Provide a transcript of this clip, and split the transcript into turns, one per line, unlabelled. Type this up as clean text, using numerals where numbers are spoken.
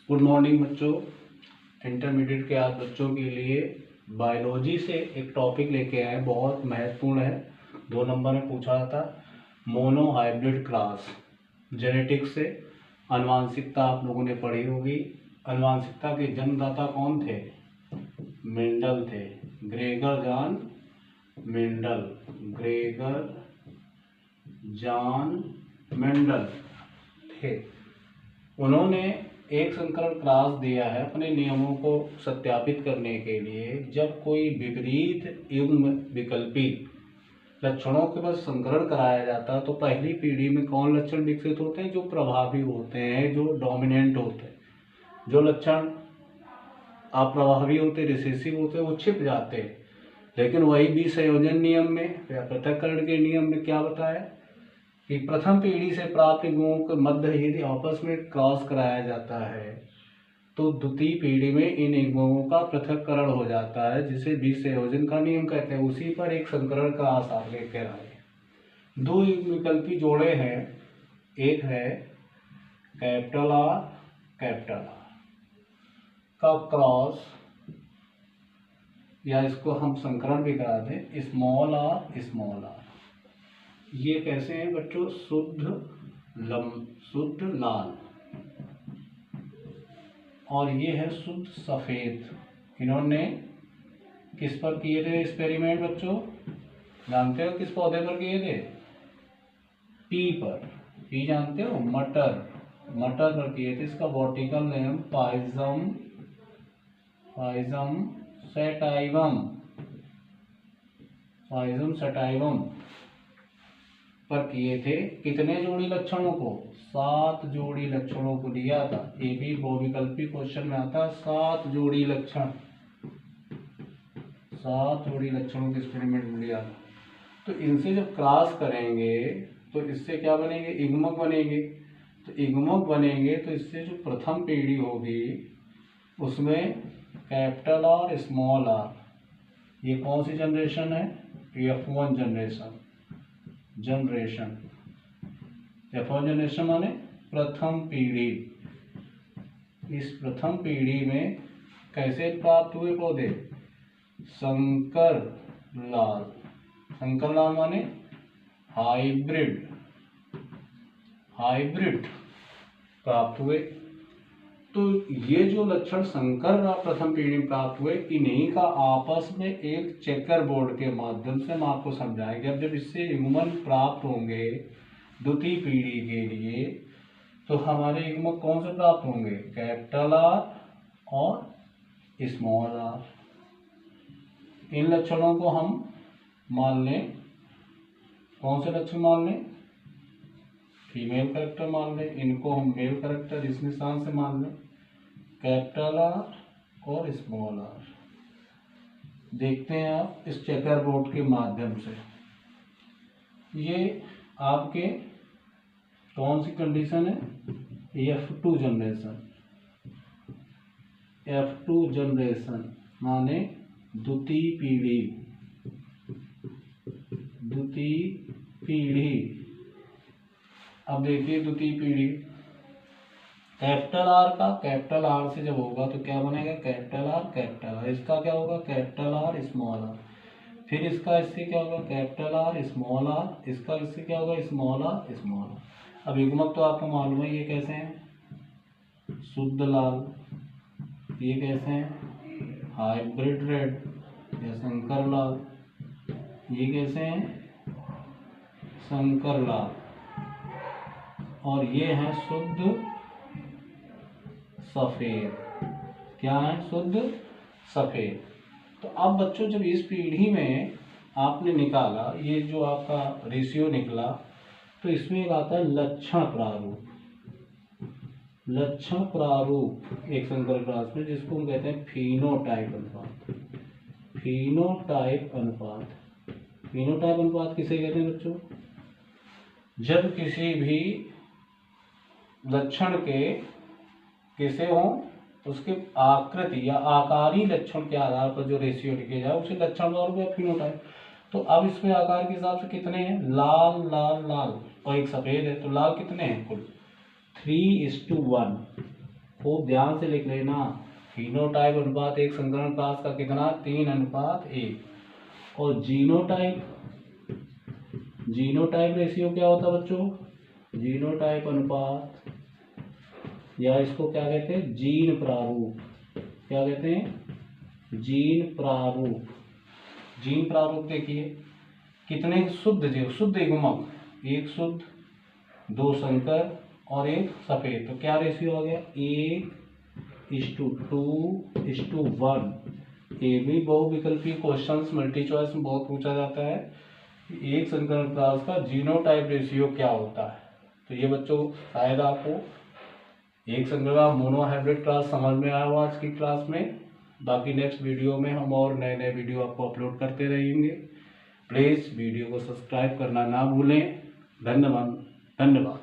Good morning बच्चों। Intermediate के आज बच्चों के लिए बायोलॉजी से एक टॉपिक लेके आए, बहुत महत्वपूर्ण है। 2 नंबर में पूछा था। Monohybrid cross. जेनेटिक्स से आनुवांशिकता आप लोगों ने पढ़ी होगी। आनुवांशिकता के जन्मदाता कौन थे? मेंडल थे। Gregor John Mendel. Gregor John Mendel थे। उन्होंने एक संकरण क्रॉस दिया है अपने नियमों को सत्यापित करने के लिए। जब कोई विपरीत युग्म विकल्पी लक्षणों के बाद संकरण कराया जाता है तो पहली पीढ़ी में कौन लक्षण विकसित होते हैं? जो प्रभावी होते हैं, जो डोमिनेंट होते हैं। जो लक्षण अप्रभावी होते, रिसेसिव होते, वो छिप जाते हैं। लेकिन वही विसंयोजन नियम में या पृथक्करण के नियम में क्या बताया कि प्रथम पीढ़ी से प्राप्त युग्मों के मध्य यदि आपस में क्रॉस कराया जाता है तो द्वितीय पीढ़ी में इन युग्मों का पृथक्करण हो जाता है, जिसे विसंयोजन का नियम कहते हैं। उसी पर एक संकरण का आसार लेकर आए। 2 युग्मविकल्पी जोड़े हैं। एक है कैपिटल आर का क्रॉस, या इसको हम संकरण भी करा दें स्मॉल आर। ये कैसे हैं बच्चों? शुद्ध लाल, और ये है शुद्ध सफेद। इन्होंने किस पर किए थे एक्सपेरिमेंट बच्चों? जानते हो किस पौधे पर किए थे? पी पर। पी जानते हो? मटर पर किए थे। इसका बॉटनिकल नेम पाइजम सटाइवम पर किए थे। कितने जोड़ी लक्षणों को? 7 जोड़ी लक्षणों को लिया था। ये भी बहुविकल्पी क्वेश्चन में आता है। 7 जोड़ी लक्षणों के एक्सपेरिमेंट में लिया था। तो इनसे जब क्रॉस करेंगे तो इससे क्या बनेंगे? युग्मक बनेंगे। तो युग्मक बनेंगे तो इससे जो प्रथम पीढ़ी होगी उसमें कैपिटल आर स्मॉल आर, ये कौन सी जनरेशन है? F1 जनरेशन माने प्रथम पीढ़ी। इस प्रथम पीढ़ी में कैसे प्राप्त हुए पौधे? संकर लाल माने हाइब्रिड प्राप्त हुए। तो ये जो लक्षण संकर प्रथम पीढ़ी में प्राप्त हुए, इन्हीं का आपस में एक चेकर बोर्ड के माध्यम से हम आपको समझाएंगे। अब जब इससे युग्मन प्राप्त होंगे द्वितीय पीढ़ी के लिए तो हमारे युग्मक कौन से प्राप्त होंगे? कैपिटल आर और स्मॉल आर। इन लक्षणों को हम मान लें, कौन से लक्षण मान लें? फीमेल कैरेक्टर मान लें। इनको हम मेल कैरेक्टर इस निशान से मान लें, कैपिटल आर और स्मॉल आर। देखते हैं आप इस चेकर बोर्ड के माध्यम से। ये आपके कौन सी कंडीशन है? F2 जनरेशन माने द्वितीय पीढ़ी। अब देखिए द्वितीय पीढ़ी कैपिटल आर से जब होगा तो क्या बनेगा? Capital R. इसका क्या होगा? Capital R small R. फिर इसका इससे क्या होगा? Capital R small R. इसका इससे क्या होगा? Small R. अब युग्मक तो आपको मालूम है ये कैसे हैं? शुद्ध लाल। ये कैसे हैं? हाइब्रिड रेड या संकर लाल। ये कैसे हैं? संकर लाल। और ये है शुद्ध सफेद। क्या है? शुद्ध सफेद। तो अब बच्चों जब इस पीढ़ी में आपने निकाला, ये जो आपका रेशियो निकला, तो इसमें एक आता है लक्षण प्रारूप एक संकर क्रॉस में, जिसको हम कहते हैं फिनोटाइप अनुपात किसे कहते हैं बच्चों? जब किसी भी लक्षण के किसे हो उसके आकृति या आकारी लक्षण के आधार पर जो रेशियो लिखे जाए उसे लक्षण प्रारूप या फिनोटाइप। तो अब इसमें आकार के हिसाब से कितने हैं? लाल और एक सफेद है। तो लाल कितने हैं? कुल 3:1। खूब ध्यान से लिख लेना। फिनोटाइप अनुपात एक संकरण क्लास का कितना, 3:1। और जीनोटाइप रेशियो क्या होता है बच्चों, जीनोटाइप अनुपात, या इसको क्या कहते हैं, जीन प्रारूप। क्या कहते हैं, जीन प्रारूप। जीन प्रारूप देखिए, कितने शुद्ध जीव, शुद्ध युग्मक, एक शुद्ध, 2 संकर और एक सफेद, तो क्या रेशियो आ गया, 1:2:1। ये भी बहुविकल्पी क्वेश्चंस मल्टी चॉइस में बहुत पूछा जाता है, एक संकरण क्लास का जीनोटाइप रेशियो क्या होता है। तो ये बच्चों शायद आपको एक संकरण मोनोहाइब्रिड क्लास समझ में आया हुआ आज की क्लास में। बाकी नेक्स्ट वीडियो में हम और नए नए वीडियो आपको अपलोड करते रहेंगे। प्लीज़ वीडियो को सब्सक्राइब करना ना भूलें। धन्यवाद।